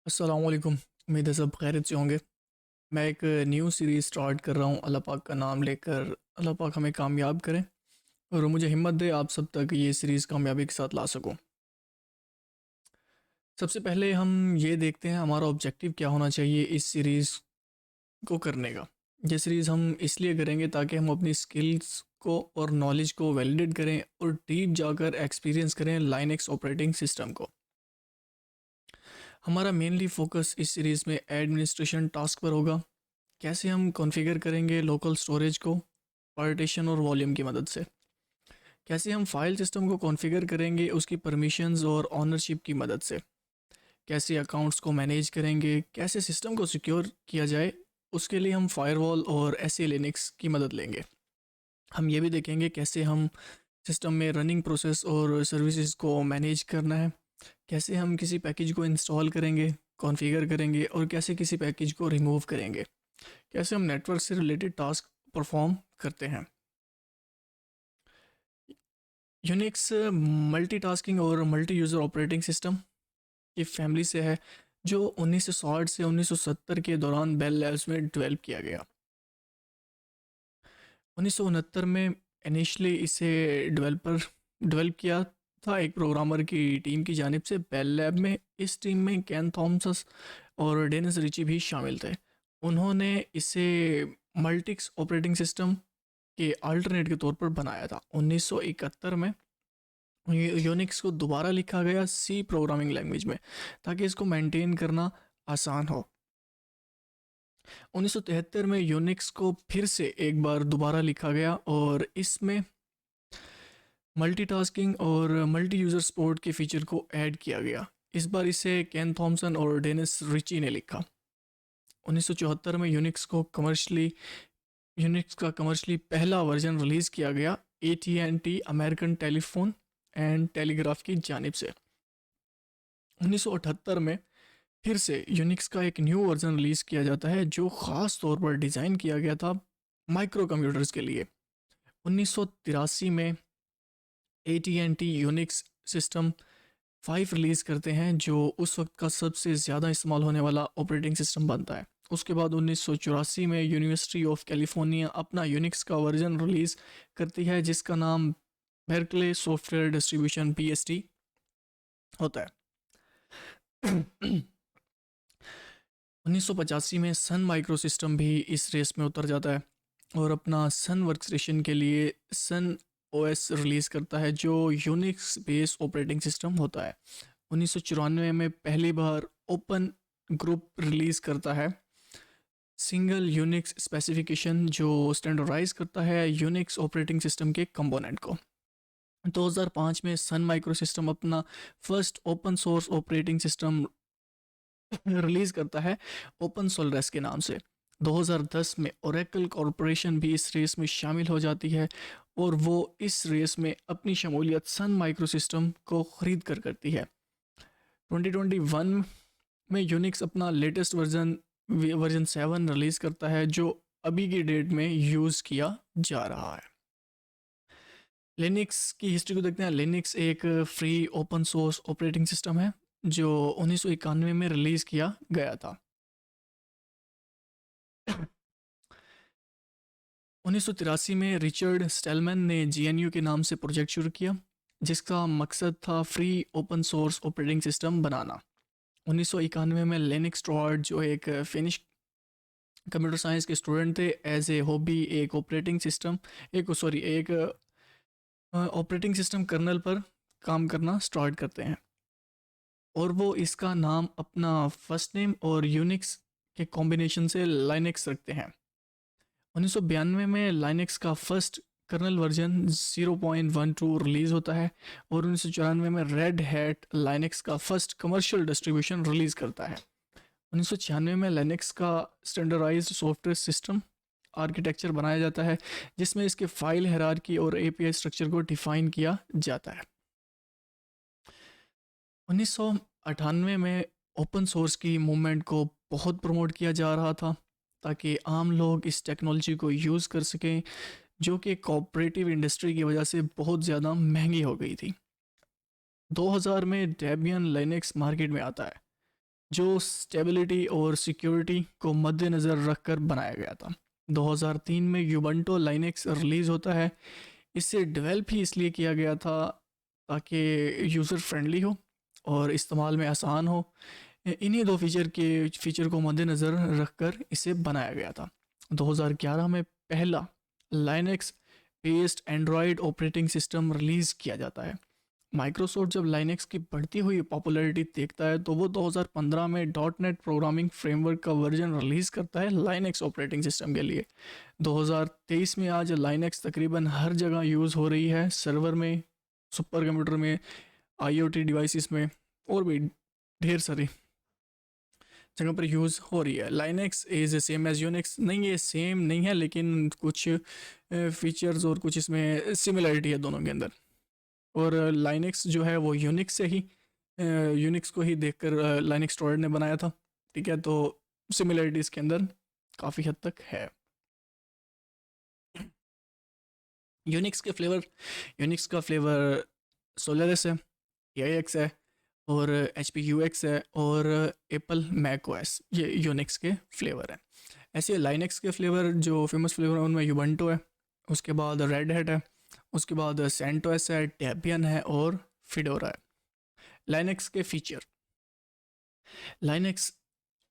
अस्सलाम वालेकुम। उम्मीद है सब खैरियत से होंगे। मैं एक न्यू सीरीज़ स्टार्ट कर रहा हूँ, अल्लाह पाक का नाम लेकर। अल्लाह पाक हमें कामयाब करें और मुझे हिम्मत दे आप सब तक ये सीरीज़ कामयाबी के साथ ला सकूँ। सबसे पहले हम ये देखते हैं हमारा ऑब्जेक्टिव क्या होना चाहिए इस सीरीज़ को करने का। ये सीरीज़ हम इसलिए करेंगे ताकि हम अपनी स्किल्स को और नॉलेज को वैलिडेट करें और डीप जाकर एक्सपीरियंस करें लाइनक्स ऑपरेटिंग सिस्टम को। हमारा मेनली फोकस इस सीरीज़ में एडमिनिस्ट्रेशन टास्क पर होगा। कैसे हम कॉन्फ़िगर करेंगे लोकल स्टोरेज को पार्टीशन और वॉल्यूम की मदद से। कैसे हम फाइल सिस्टम को कॉन्फ़िगर करेंगे उसकी परमिशंस और ऑनरशिप की मदद से। कैसे अकाउंट्स को मैनेज करेंगे, कैसे सिस्टम को सिक्योर किया जाए, उसके लिए हम फायरवॉल और एस लिनक्स की मदद लेंगे। हम ये भी देखेंगे कैसे हम सिस्टम में रनिंग प्रोसेस और सर्विसेज को मैनेज करना है। कैसे हम किसी पैकेज को इंस्टॉल करेंगे, कॉन्फ़िगर करेंगे और कैसे किसी पैकेज को रिमूव करेंगे। कैसे हम नेटवर्क से रिलेटेड टास्क परफॉर्म करते हैं। यूनिक्स मल्टीटास्किंग और मल्टी यूज़र ऑपरेटिंग सिस्टम की फैमिली से है, जो 1960 से 1970 के दौरान बेल लैब्स में डेवलप किया गया। 1969 में इनिशियली इसे डेवलप किया था एक प्रोग्रामर की टीम की जानिब से बेल लैब में। इस टीम में कैन थॉमस और डेनिस रिची भी शामिल थे। उन्होंने इसे मल्टिक्स ऑपरेटिंग सिस्टम के अल्टरनेट के तौर पर बनाया था। 1971 में यूनिक्स को दोबारा लिखा गया सी प्रोग्रामिंग लैंग्वेज में, ताकि इसको मेंटेन करना आसान हो। 1973 में यूनिक्स को फिर से एक बार दोबारा लिखा गया और इसमें मल्टीटास्किंग और मल्टी यूज़र सपोर्ट के फीचर को ऐड किया गया। इस बार इसे केन थॉमसन और डेनिस रिची ने लिखा। 1974 में यूनिक्स का कमर्शली पहला वर्जन रिलीज़ किया गया AT&T American telephone and telegraph की जानिब से। 1978 में फिर से यूनिक्स का एक न्यू वर्जन रिलीज़ किया जाता है, जो ख़ास तौर पर डिज़ाइन किया गया था माइक्रो कंप्यूटर्स के लिए। 1983 में AT&T यूनिक्स सिस्टम 5 रिलीज़ करते हैं, जो उस वक्त का सबसे ज़्यादा इस्तेमाल होने वाला ऑपरेटिंग सिस्टम बनता है। उसके बाद 1984 में यूनिवर्सिटी ऑफ कैलिफोर्निया अपना यूनिक्स का वर्जन रिलीज़ करती है, जिसका नाम बेर्कले सॉफ्टवेयर डिस्ट्रीब्यूशन BSD होता है। 1985 में सन माइक्रो सिस्टम भी इस रेस में उतर जाता है और अपना सन वर्कस्टेशन के लिए सन OS रिलीज़ करता है, जो यूनिक्स बेस ऑपरेटिंग सिस्टम होता है। 1994 में पहली बार ओपन ग्रुप रिलीज़ करता है सिंगल यूनिक्स स्पेसिफिकेशन, जो स्टैंडर्डाइज करता है यूनिक्स ऑपरेटिंग सिस्टम के कंपोनेंट को। 2005 में सन माइक्रो सिस्टम अपना first open source operating system release करता है ओपन सोलरेस के नाम से। 2010 में ओरेकल कॉरपोरेशन भी इस रेस में शामिल हो जाती है और वो इस रेस में अपनी शमूलियत सन माइक्रो सिस्टम को ख़रीद कर करती है। 2021 में यूनिक्स अपना लेटेस्ट वर्जन 7 रिलीज़ करता है, जो अभी की डेट में यूज़ किया जा रहा है। लिनक्स की हिस्ट्री को देखते हैं। लिनक्स एक free open source operating system है, जो 1991 में रिलीज़ किया गया था। 1983 में रिचर्ड स्टेलमैन ने GNU के नाम से प्रोजेक्ट शुरू किया, जिसका मकसद था free open source operating system बनाना। 1991 में लिनक्स टॉर्वाल्ड, जो एक फिनिश कंप्यूटर साइंस के स्टूडेंट थे, एज ए हॉबी एक ऑपरेटिंग सिस्टम कर्नल पर काम करना स्टार्ट करते हैं और वो इसका नाम अपना फर्स्ट नेम और यूनिक्स के कॉम्बिनेशन से लाइनक्स रखते हैं। 1992 में लाइनक्स का फर्स्ट कर्नल वर्जन 0.12 रिलीज़ होता है और 1994 में रेड हैट लाइनक्स का फर्स्ट कमर्शियल डिस्ट्रीब्यूशन रिलीज़ करता है। 1996 में लिनक्स का स्टैंडर्डाइज्ड सॉफ्टवेयर सिस्टम आर्किटेक्चर बनाया जाता है, जिसमें इसके फाइल हायरार्की और API स्ट्रक्चर को डिफ़ाइन किया जाता है। 1998 में ओपन सोर्स की मूवमेंट को बहुत प्रमोट किया जा रहा था, ताकि आम लोग इस टेक्नोलॉजी को यूज़ कर सकें, जो कि कोऑपरेटिव इंडस्ट्री की वजह से बहुत ज़्यादा महंगी हो गई थी। 2000 में डेबियन लिनक्स मार्केट में आता है। जो स्टेबिलिटी और सिक्योरिटी को मद्देनज़र रखकर बनाया गया था। 2003 में यूबंटो लाइनेक्स रिलीज़ होता है। इसे डेवलप ही इसलिए किया गया था ताकि यूज़र फ्रेंडली हो और इस्तेमाल में आसान हो। इन्हीं दो फीचर को मद्देनज़र रखकर इसे बनाया गया था। 2011 में पहला Linux based Android operating system release किया जाता है। माइक्रोसॉफ्ट जब लाइनेक्स की बढ़ती हुई पॉपुलैरिटी देखता है तो वो 2015 में डॉट नेट प्रोग्रामिंग फ्रेमवर्क का वर्जन रिलीज़ करता है लाइनेक्स ऑपरेटिंग सिस्टम के लिए। 2023 में आज लाइनेक्स तकरीबन हर जगह यूज़ हो रही है, सर्वर में, सुपर कंप्यूटर में, आईओटी डिवाइसेस में और भी ढेर सारी जगह पर यूज़ हो रही है। Linux is same as Unix नहीं, ये सेम नहीं है लेकिन कुछ फीचर्स और कुछ इसमें सिमिलरिटी है दोनों के अंदर। और लाइनेक्स जो है वो यूनिक्स से ही यूनिक्स को ही देखकर लाइनेक्स स्टोरेज ने बनाया था। ठीक है, तो सिमिलरिटी इसके अंदर काफ़ी हद तक है। यूनिक्स का फ्लेवर सोलरिस है, AIX है और HP UX है और एप्पल मैक OS, ये यूनिक्स के फ्लेवर हैं। ऐसे लाइनेक्स के फ्लेवर जो फेमस फ्लेवर हैं उनमें यूबंटो है, उसके बाद रेड हैट है, उसके बाद सेंटोस है, डेबियन है और फिडोरा है। लाइनेक्स के feature. Linux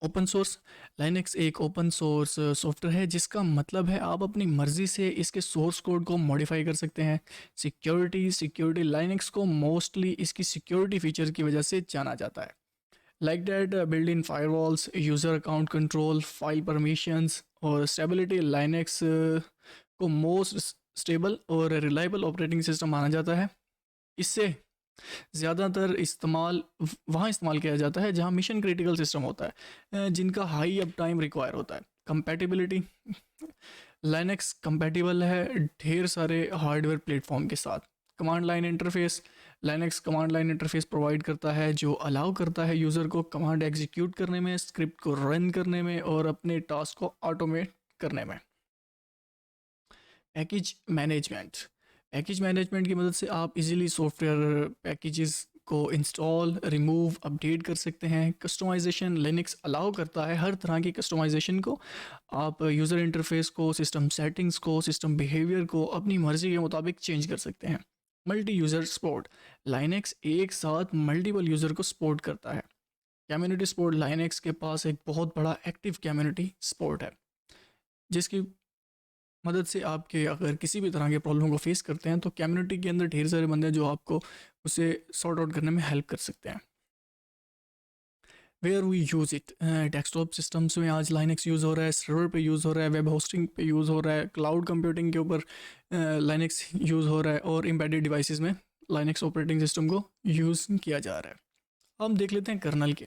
open source. Linux एक ओपन सोर्स सॉफ्टवेयर है जिसका मतलब है आप अपनी मर्ज़ी से इसके सोर्स कोड को मॉडिफाई कर सकते हैं। सिक्योरिटी लाइनेक्स को मोस्टली इसकी सिक्योरिटी फीचर की वजह से जाना जाता है, like that build in firewalls, user account control, file permissions और स्टेबिलिटी। लाइनेक्स को मोस्ट स्टेबल और रिलायबल ऑपरेटिंग सिस्टम माना जाता है। इससे ज़्यादातर वहाँ इस्तेमाल किया जाता है जहाँ मिशन क्रिटिकल सिस्टम होता है, जिनका हाई अप टाइम रिक्वायर होता है। कंपैटिबिलिटी। लाइनेक्स कंपैटिबल है ढेर सारे हार्डवेयर प्लेटफॉर्म के साथ। Command line interface. Linux command line interface provide करता है जो अलाउ करता है यूज़र को कमांड एग्जीक्यूट करने में, स्क्रिप्ट को रन करने में और अपने टास्क को ऑटोमेट करने में। पैकेज मैनेजमेंट की मदद से आप इजीली सॉफ्टवेयर पैकेजेस को इंस्टॉल, रिमूव, अपडेट कर सकते हैं। कस्टमाइजेशन। लिनक्स अलाउ करता है हर तरह की कस्टमाइजेशन को। आप यूज़र इंटरफेस को, सिस्टम सेटिंग्स को, सिस्टम बिहेवियर को अपनी मर्ज़ी के मुताबिक चेंज कर सकते हैं। Multi user support. लाइनेक्स एक साथ मल्टीपल यूज़र को सपोर्ट करता है। Community support. लाइनेक्स के पास एक बहुत बड़ा एक्टिव कम्युनिटी सपोर्ट है जिसकी मदद से आपके अगर किसी भी तरह के प्रॉब्लम को फेस करते हैं तो कम्युनिटी के अंदर ढेर सारे बंदे हैं जो आपको उसे सॉर्ट आउट करने में हेल्प कर सकते हैं। Where we use it. Desktop systems में आज लाइनेक्स यूज़ हो रहा है, सर्वर पे यूज़ हो रहा है, वेब होस्टिंग पे यूज़ हो रहा है, क्लाउड कंप्यूटिंग के ऊपर लाइनेक्स यूज़ हो रहा है और एम्बेडेड डिवाइसेस में लाइनेक्स ऑपरेटिंग सिस्टम को यूज़ किया जा रहा है। हम देख लेते हैं कर्नल के।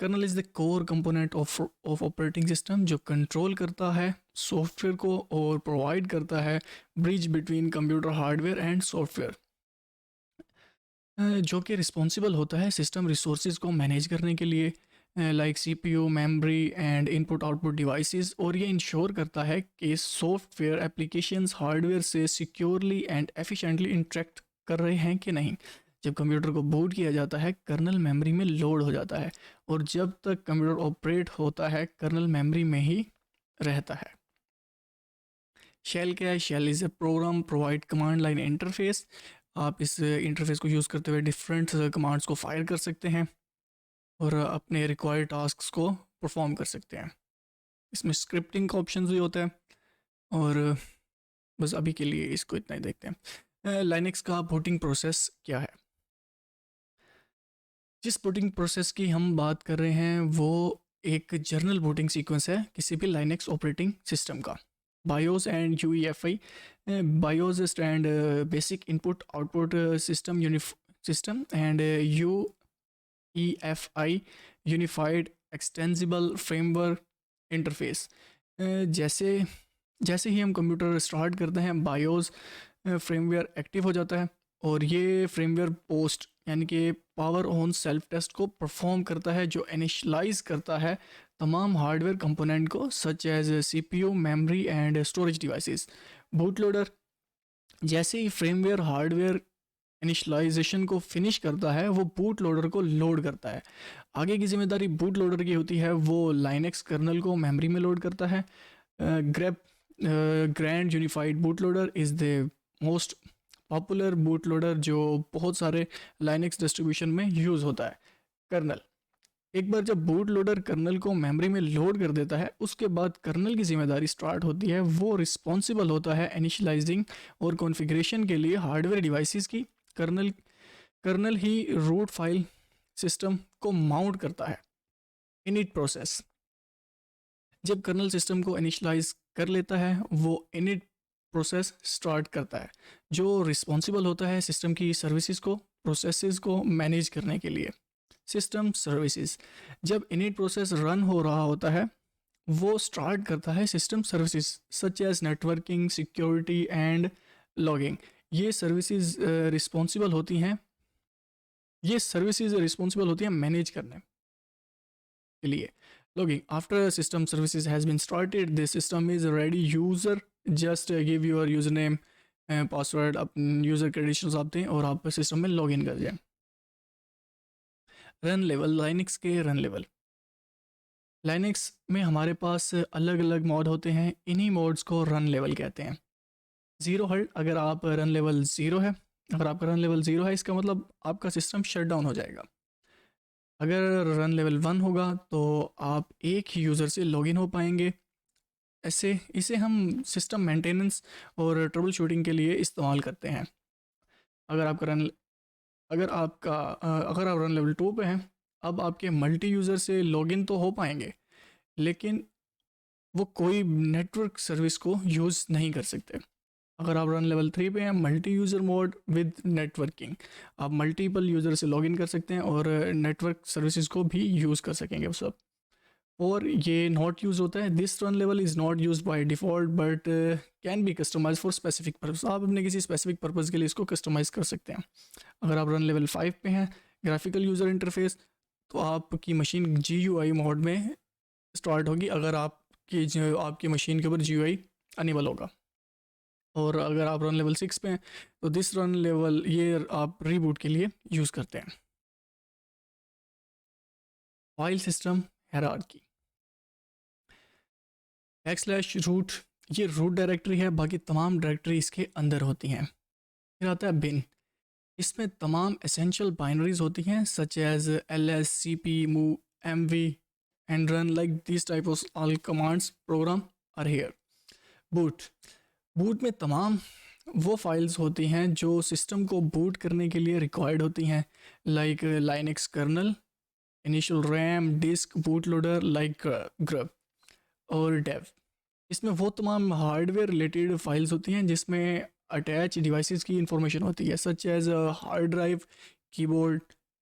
Kernel is the core component of operating system जो कंट्रोल करता है सॉफ्टवेयर को और प्रोवाइड करता है bridge between computer hardware and software, जो कि रिस्पॉन्सिबल होता है सिस्टम रिसोर्सेज को मैनेज करने के लिए, like CPU, memory and input output devices. और ये इंश्योर करता है कि सॉफ्टवेयर एप्लीकेशंस हार्डवेयर से सिक्योरली एंड एफिशिएंटली इंटरेक्ट कर रहे हैं कि नहीं। जब कंप्यूटर को बूट किया जाता है कर्नल मेमोरी में लोड हो जाता है और जब तक कंप्यूटर ऑपरेट होता है कर्नल मेमोरी में ही रहता है। शेल क्या है? Shell is a program provide command line interface. आप इस इंटरफेस को यूज़ करते हुए डिफरेंट कमांड्स को फायर कर सकते हैं और अपने रिक्वायर्ड टास्क को परफॉर्म कर सकते हैं। इसमें स्क्रिप्टिंग का ऑप्शन भी होता है और बस अभी के लिए इसको इतना ही देखते हैं। लाइनेक्स का बूटिंग प्रोसेस क्या है? जिस बूटिंग प्रोसेस की हम बात कर रहे हैं वो एक जर्नल बूटिंग सीक्वेंस है किसी भी लाइनेक्स ऑपरेटिंग सिस्टम का। BIOS and UEFI। BIOS stand basic input output system and UEFI unified extensible framework interface. जैसे जैसे ही हम कंप्यूटर स्टार्ट करते हैं बायोस फ्रेमवेयर एक्टिव हो जाता है और ये फ्रेमवेयर पोस्ट यानी कि पावर ऑन सेल्फ टेस्ट को परफॉर्म करता है जो इनिशलाइज करता है तमाम हार्डवेयर कंपोनेंट को such as CPU, memory and storage devices. Boot loader. जैसे ही फ्रेमवेयर हार्डवेयर इनिशियलाइजेशन को फिनिश करता है वो बूट लोडर को लोड करता है। आगे की जिम्मेदारी बूट लोडर की होती है, वो लाइनक्स कर्नल को मेमोरी में लोड करता है। GRUB grand unified boot loader is the most popular boot loader जो बहुत सारे लाइनक्स डिस्ट्रीब्यूशन में यूज़ होता है। कर्नल, एक बार जब बूट लोडर कर्नल को मेमोरी में लोड कर देता है उसके बाद कर्नल की जिम्मेदारी स्टार्ट होती है। वो रिस्पॉन्सिबल होता है इनिशियलाइजिंग और कॉन्फ़िगरेशन के लिए हार्डवेयर डिवाइसेस की। कर्नल कर्नल ही रूट फाइल सिस्टम को माउंट करता है। इनिट प्रोसेस, जब कर्नल सिस्टम को इनिशियलाइज कर लेता है वो इनिट प्रोसेस स्टार्ट करता है जो रिस्पॉन्सिबल होता है सिस्टम की सर्विसेज को प्रोसेसेस को मैनेज करने के लिए। सिस्टम सर्विसेज, जब इनिट प्रोसेस रन हो रहा होता है वो स्टार्ट करता है system services such as networking, security and logging. ये सर्विसेज रिस्पॉन्सिबल होती हैं ये सर्विसेज रिस्पॉन्सिबल होती हैं मैनेज करने के लिए। Logging, after system services has been started the system is ready, user just give your user name password, अपने यूज़र क्रेडेंशियल्स आप दें और आप सिस्टम में लॉगिन कर जाएं। रन लेवल, लाइनक्स के रन लेवल। लाइनक्स में हमारे पास अलग अलग मॉड होते हैं, इन्हीं मॉड्स को रन लेवल कहते हैं। ज़ीरो हल्ट, अगर आप रन लेवल ज़ीरो है अगर आपका रन लेवल ज़ीरो है इसका मतलब आपका सिस्टम शट डाउन हो जाएगा। अगर रन लेवल वन होगा तो आप एक ही यूज़र से लॉगिन हो पाएंगे। ऐसे इसे हम सिस्टम मेंटेनेंस और ट्रबल शूटिंग के लिए इस्तेमाल करते हैं। अगर आपका रन अगर आप रन लेवल टू पे हैं, अब आपके मल्टी यूज़र से लॉगिन तो हो पाएंगे लेकिन वो कोई नेटवर्क सर्विस को यूज़ नहीं कर सकते। अगर आप रन लेवल थ्री पे हैं, multi user mode with networking, आप मल्टीपल यूज़र से लॉगिन कर सकते हैं और नेटवर्क सर्विसेज को भी यूज़ कर सकेंगे सब। और ये नॉट यूज़ होता है, this run level is not use by default but can be customize for specific purpose. आप अपने किसी स्पेसिफिक पर्पज़ के लिए इसको कस्टमाइज़ कर सकते हैं। अगर आप रन लेवल फाइव पे हैं, ग्राफिकल यूज़र इंटरफेस, तो आपकी मशीन GUI मोड में स्टार्ट होगी अगर आपकी मशीन के ऊपर GUI अनेबल होगा। और अगर आप रन लेवल सिक्स पे हैं तो दिस रन लेवल ये आप रीबूट के लिए यूज़ करते हैं। फाइल सिस्टम हायरार्की, \रूट, ये रूट डायरेक्टरी है, बाकी तमाम डायरेक्टरी इसके अंदर होती हैं। फिर आता है बिन, इसमें तमाम एसेंशियल बाइनरीज होती हैं such as ls, cp, move, mv and run, like these type of all commands program are here. Boot, boot में तमाम वो फाइल्स होती हैं जो सिस्टम को बूट करने के लिए रिक्वायर्ड होती हैं, like Linux kernel, initial RAM, disk, boot loader like GRUB और डेव। इसमें वो तमाम हार्डवेयर रिलेटेड फाइल्स होती हैं जिसमें अटैच डिवाइसेस की इंफॉर्मेशन होती है such as hard drive, keyboard,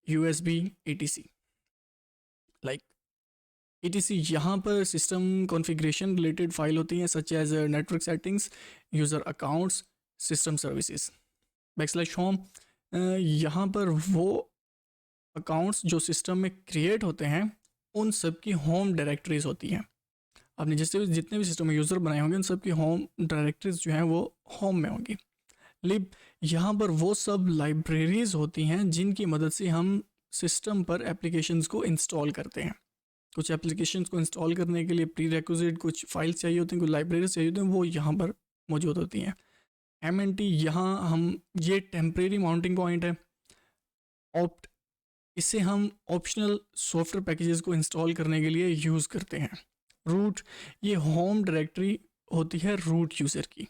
USB, etc। Like etc, यहाँ पर सिस्टम कॉन्फ़िगरेशन रिलेटेड फाइल होती हैं such as network settings, user accounts, system services. \Home, यहाँ पर वो अकाउंट्स जो सिस्टम में क्रिएट होते हैं उन सब की होम डायरेक्टरीज होती हैं। आपने जितने भी सिस्टम में यूज़र बनाए होंगे उन सब की होम डायरेक्टरीज जो हैं वो होम में होंगी। लिब, यहाँ पर वो सब लाइब्रेरीज़ होती हैं जिनकी मदद से हम सिस्टम पर एप्लीकेशंस को इंस्टॉल करते हैं। कुछ एप्लीकेशंस को इंस्टॉल करने के लिए प्री रिक्विजिट कुछ फाइल्स चाहिए होती हैं, कुछ लाइब्रेरीज चाहिए होती हैं, वो यहाँ पर मौजूद होती हैं। MNT, यहाँ हम ये टेम्परेरी माउंटिंग पॉइंट है। ऑप्ट, इसे हम ऑप्शनल सॉफ्टवेयर पैकेजेस को इंस्टॉल करने के लिए यूज़ करते हैं। रूट, ये होम डायरेक्टरी होती है रूट यूज़र की।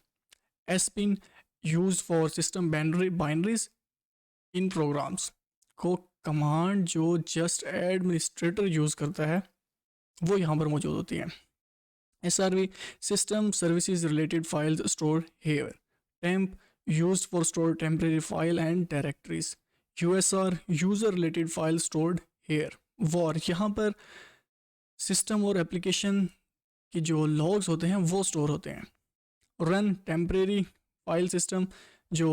SBIN, use for system binaries इन प्रोग्राम्स, को कमांड जो जस्ट एडमिनिस्ट्रेटर यूज़ करता है वो यहाँ पर मौजूद होती है। SRV, system services related files store here. Temp, use for store temporary file and directories. USR, user related file stored here. Var, यहाँ पर सिस्टम और एप्लीकेशन की जो लॉग्स होते हैं वो स्टोर होते हैं। रन, टेम्परेरी फाइल सिस्टम जो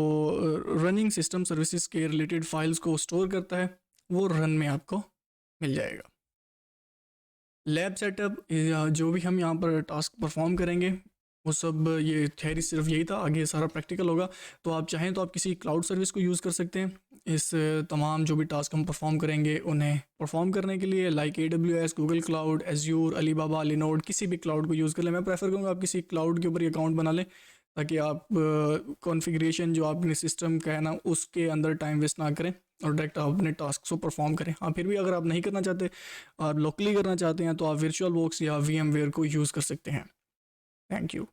रनिंग सिस्टम सर्विसेज के रिलेटेड फाइल्स को स्टोर करता है वो रन में आपको मिल जाएगा। लैब सेटअप, जो भी हम यहाँ पर टास्क परफॉर्म करेंगे वो सब ये थ्योरी सिर्फ यही था, आगे सारा प्रैक्टिकल होगा। तो आप चाहें तो आप किसी क्लाउड सर्विस को यूज़ कर सकते हैं। इस तमाम जो भी टास्क हम परफॉर्म करेंगे उन्हें परफॉर्म करने के लिए, like AWS, Google Cloud, Azure, Alibaba, Linode, किसी भी क्लाउड को यूज़ कर लें। मैं प्रेफर करूँगा आप किसी क्लाउड के ऊपर अकाउंट बना लें, ताकि आप कॉन्फ़िगरेशन जो आपने सिस्टम का है ना उसके अंदर टाइम वेस्ट ना करें और डायरेक्ट आप अपने टास्क को परफॉर्म करें। हाँ, फिर भी अगर आप नहीं करना चाहते, आप लोकली करना चाहते हैं, तो आप वर्चुअल बॉक्स या VMware को यूज़ कर सकते हैं। Thank you.